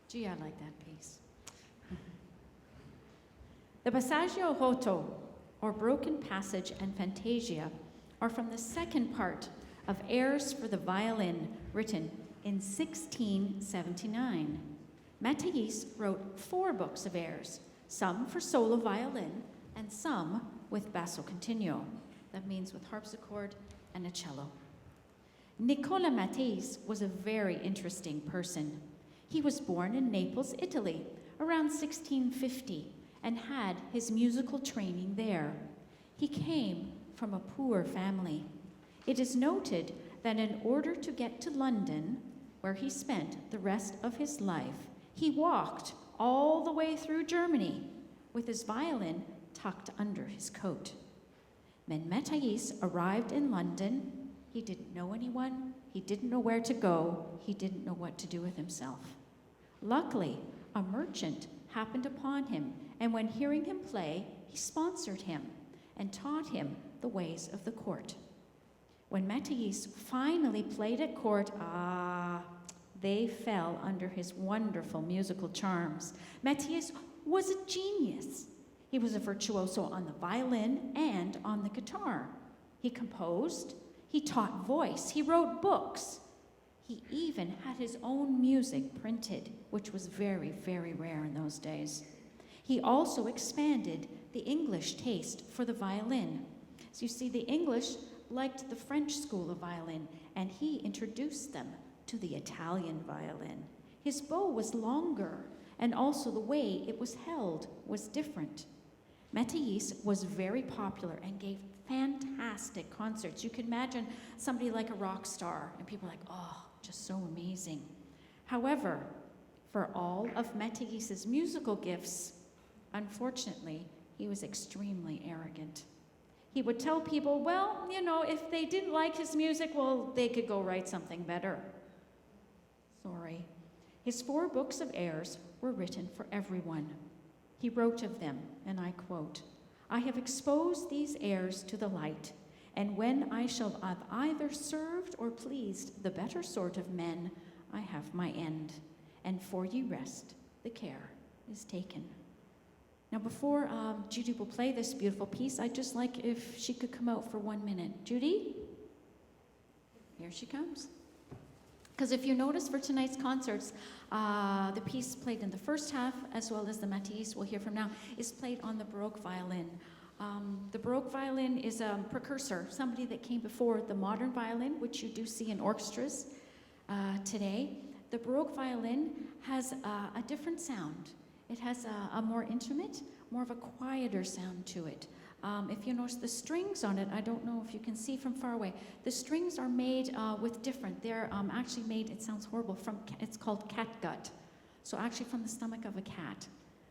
Gee, I like that piece. The Passaggio Rotto, or Broken Passage and Fantasia, are from the second part of Airs for the Violin, written in 1679. Matteis wrote 4 books of airs, some for solo violin and some with basso continuo. That means with harpsichord and a cello. Nicola Matteis was a very interesting person. He was born in Naples, Italy, around 1650, and had his musical training there. He came from a poor family. It is noted that in order to get to London, where he spent the rest of his life, he walked all the way through Germany with his violin tucked under his coat. When Matteis arrived in London, he didn't know anyone, he didn't know where to go, he didn't know what to do with himself. Luckily, a merchant happened upon him, and when hearing him play, he sponsored him and taught him the ways of the court. When Matteis finally played at court, they fell under his wonderful musical charms. Matteis was a genius. He was a virtuoso on the violin and on the guitar. He composed, he taught voice, he wrote books. He even had his own music printed, which was very, very rare in those days. He also expanded the English taste for the violin. So you see, the English liked the French school of violin, and he introduced them to the Italian violin. His bow was longer, and also the way it was held was different. Matteis was very popular and gave fantastic concerts. You can imagine somebody like a rock star, and people are like, oh, just so amazing. However, for all of Matteis's musical gifts, unfortunately, he was extremely arrogant. He would tell people, well, you know, if they didn't like his music, well, they could go write something better. Sorry. His 4 books of airs were written for everyone. He wrote of them, and I quote, "I have exposed these airs to the light, and when I shall have either served or pleased the better sort of men, I have my end, and for ye rest, the care is taken." Now before Judy will play this beautiful piece, I'd just like if she could come out for 1 minute. Judy? Here she comes. Because if you notice for tonight's concerts, the piece played in the first half, as well as the Matteis we'll hear from now, is played on the Baroque violin. The Baroque violin is a precursor, somebody that came before the modern violin, which you do see in orchestras today. The Baroque violin has a different sound. It has a more intimate, more of a quieter sound to it. If you notice the strings on it, I don't know if you can see from far away, the strings are made with different, they're actually made, it sounds horrible, it's called catgut. So actually from the stomach of a cat.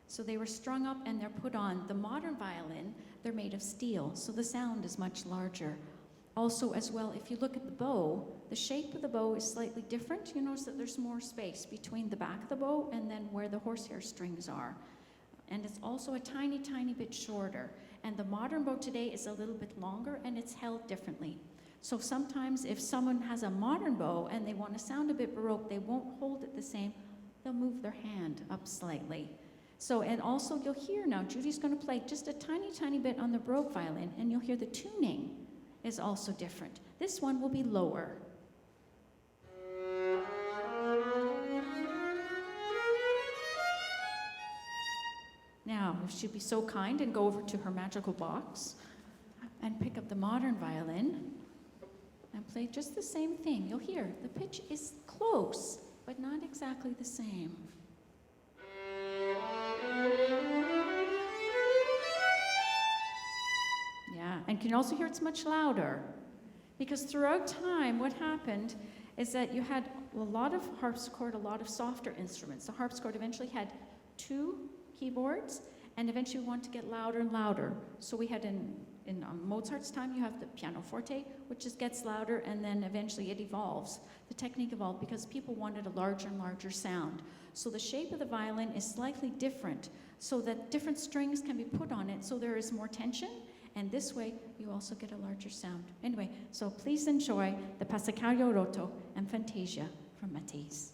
So they were strung up and they're put on. The modern violin, they're made of steel, so the sound is much larger. Also as well, if you look at the bow, the shape of the bow is slightly different. You notice that there's more space between the back of the bow and then where the horsehair strings are. And it's also a tiny, tiny bit shorter. And the modern bow today is a little bit longer and it's held differently. So sometimes if someone has a modern bow and they want to sound a bit Baroque, they won't hold it the same. They'll move their hand up slightly. So, and also you'll hear now, Judy's going to play just a tiny, tiny bit on the Baroque violin, and you'll hear the tuning is also different. This one will be lower. Now, if she'd be so kind and go over to her magical box and pick up the modern violin and play just the same thing. You'll hear the pitch is close, but not exactly the same. Yeah, and can you also hear it's much louder? Because throughout time, what happened is that you had a lot of harpsichord, a lot of softer instruments. The harpsichord eventually had 2 keyboards, and eventually we want to get louder and louder. So we had in Mozart's time, you have the pianoforte, which just gets louder, and then eventually it evolves. The technique evolved because people wanted a larger and larger sound. So the shape of the violin is slightly different, so that different strings can be put on it, so there is more tension, and this way you also get a larger sound. Anyway, so please enjoy the Passaggio Rotto and Fantasia from Matteis.